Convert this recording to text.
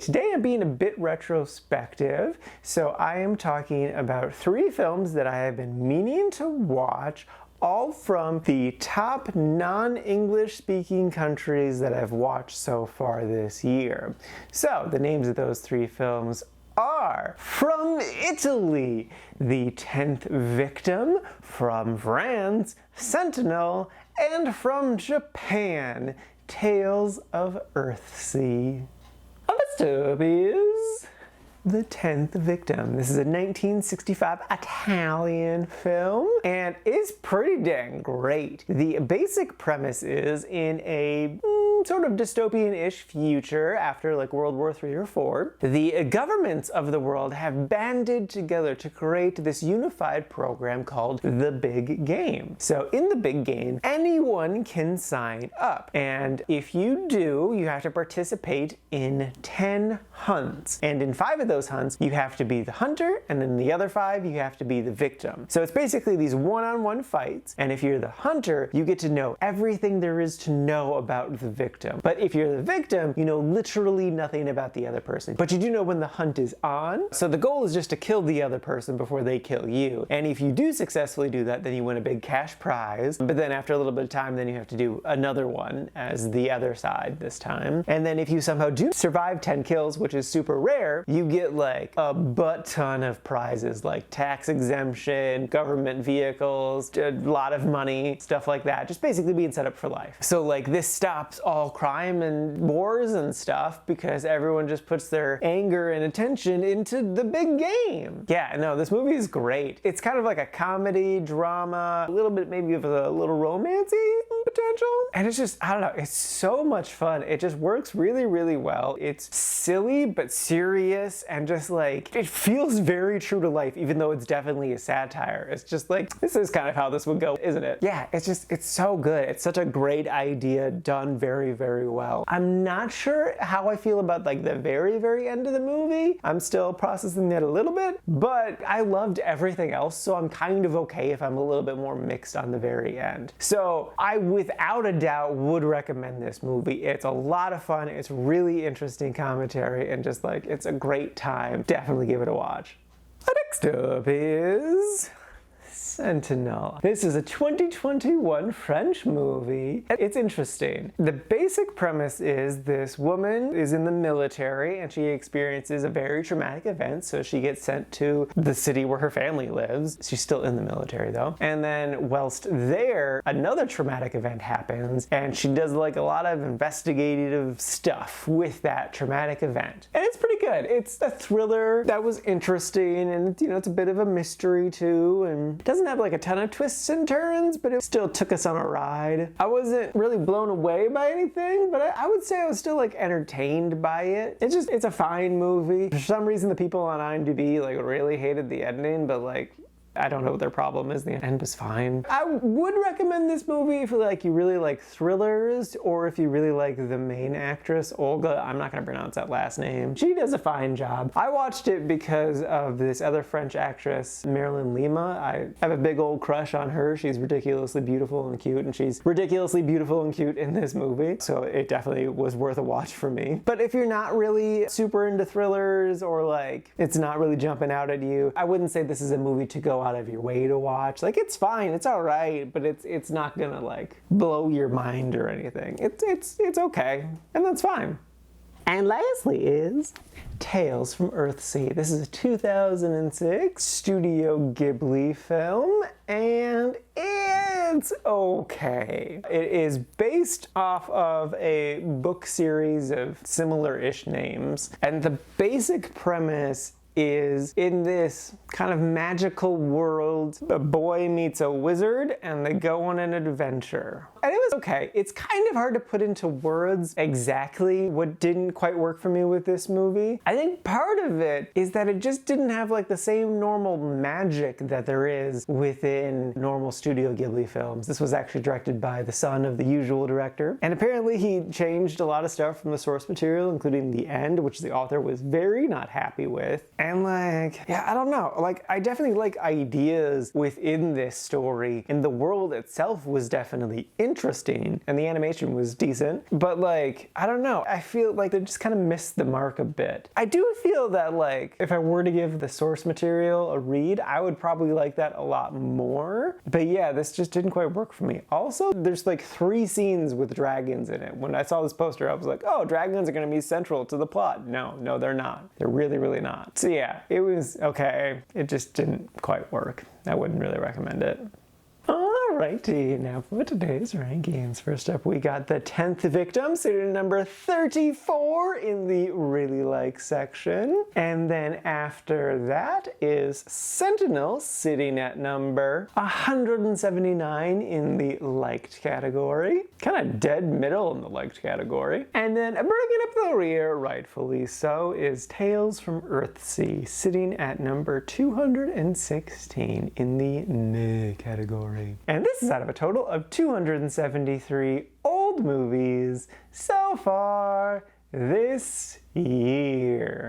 Today I'm being a bit retrospective, so I am talking about 3 films that I have been meaning to watch, all from the top non-English speaking countries that I've watched so far this year. So the names of those 3 films are: from Italy, The 10th Victim; from France, Sentinelle; and from Japan, Tales of Earthsea. Let's do is The 10th Victim. This is a 1965 Italian film, and it's pretty dang great. The basic premise is in a sort of dystopian-ish future after like World War III or IV, the governments of the world have banded together to create this unified program called the Big Game. So in the Big Game, anyone can sign up, and if you do, you have to participate in 10 hunts, and in 5 of those hunts you have to be the hunter, and in the other 5 you have to be the victim. So it's basically these one-on-one fights, and if you're the hunter, you get to know everything there is to know about the victim. But if you're the victim, you know literally nothing about the other person. But you do know when the hunt is on, so the goal is just to kill the other person before they kill you. And if you do successfully do that, then you win a big cash prize. But then after a little bit of time, then you have to do another one as the other side this time. And then if you somehow do survive 10 kills, which is super rare, you get like a butt ton of prizes, like tax exemption, government vehicles, a lot of money, stuff like that. Just basically being set up for life. So like this stops all crime and wars and stuff because everyone just puts their anger and attention into the big game. Yeah, no, this movie is great. It's kind of like a comedy, drama, a little bit maybe of a little romancy potential. And it's just, I don't know, it's so much fun. It just works really, really well. It's silly but serious, and just like, it feels very true to life, even though it's definitely a satire. It's just like, this is kind of how this would go, isn't it? Yeah, it's so good. It's such a great idea done very, very well. I'm not sure how I feel about like the very, very end of the movie. I'm still processing that a little bit, but I loved everything else, so I'm kind of okay if I'm a little bit more mixed on the very end. So I, without a doubt, would recommend this movie. It's a lot of fun. It's really interesting commentary, and just like, it's a great time. Definitely give it a watch. Next up is Sentinelle. This is a 2021 French movie. It's interesting. The basic premise is this woman is in the military and she experiences a very traumatic event, so she gets sent to the city where her family lives. She's still in the military though. And then whilst there, another traumatic event happens, and she does like a lot of investigative stuff with that traumatic event. And it's pretty good. It's a thriller that was interesting, and you know, it's a bit of a mystery too, and it doesn't have like a ton of twists and turns, but it still took us on a ride. I wasn't really blown away by anything, but I would say I was still like entertained by it. It's a fine movie. For some reason, the people on IMDb like really hated the ending, but like, I don't know what their problem is. The end was fine. I would recommend this movie if like you really like thrillers, or if you really like the main actress, Olga. I'm not gonna pronounce that last name. She does a fine job. I watched it because of this other French actress, Marilyn Lima. I have a big old crush on her. She's ridiculously beautiful and cute, and she's ridiculously beautiful and cute in this movie. So it definitely was worth a watch for me. But if you're not really super into thrillers, or like it's not really jumping out at you, I wouldn't say this is a movie to go out of your way to watch. Like, it's fine, it's all right, but it's not gonna like blow your mind or anything. It's okay, and that's fine. And lastly is Tales from Earthsea. This is a 2006 Studio Ghibli film, and it's okay. It is based off of a book series of similar-ish names, and the basic premise is in this kind of magical world, a boy meets a wizard and they go on an adventure. And it was okay. It's kind of hard to put into words exactly what didn't quite work for me with this movie. I think part of it is that it just didn't have like the same normal magic that there is within normal Studio Ghibli films. This was actually directed by the son of the usual director, and apparently he changed a lot of stuff from the source material, including the end, which the author was very not happy with. And like, yeah, I don't know. Like, I definitely like ideas within this story, and the world itself was definitely interesting, and the animation was decent. But like, I don't know. I feel like they just kind of missed the mark a bit. I do feel that like, if I were to give the source material a read, I would probably like that a lot more. But yeah, this just didn't quite work for me. Also, there's like 3 scenes with dragons in it. When I saw this poster, I was like, oh, dragons are gonna be central to the plot. No, they're not. They're really, really not. So yeah, it was okay. It just didn't quite work. I wouldn't really recommend it. Alrighty, now for today's rankings. First up, we got The 10th Victim, sitting at number 34 in the really like section. And then after that is Sentinelle, sitting at number 179 in the liked category. Kind of dead middle in the liked category. And then bringing up the rear, rightfully so, is Tales from Earthsea, sitting at number 216 in the meh category. And this is out of a total of 273 old movies so far this year.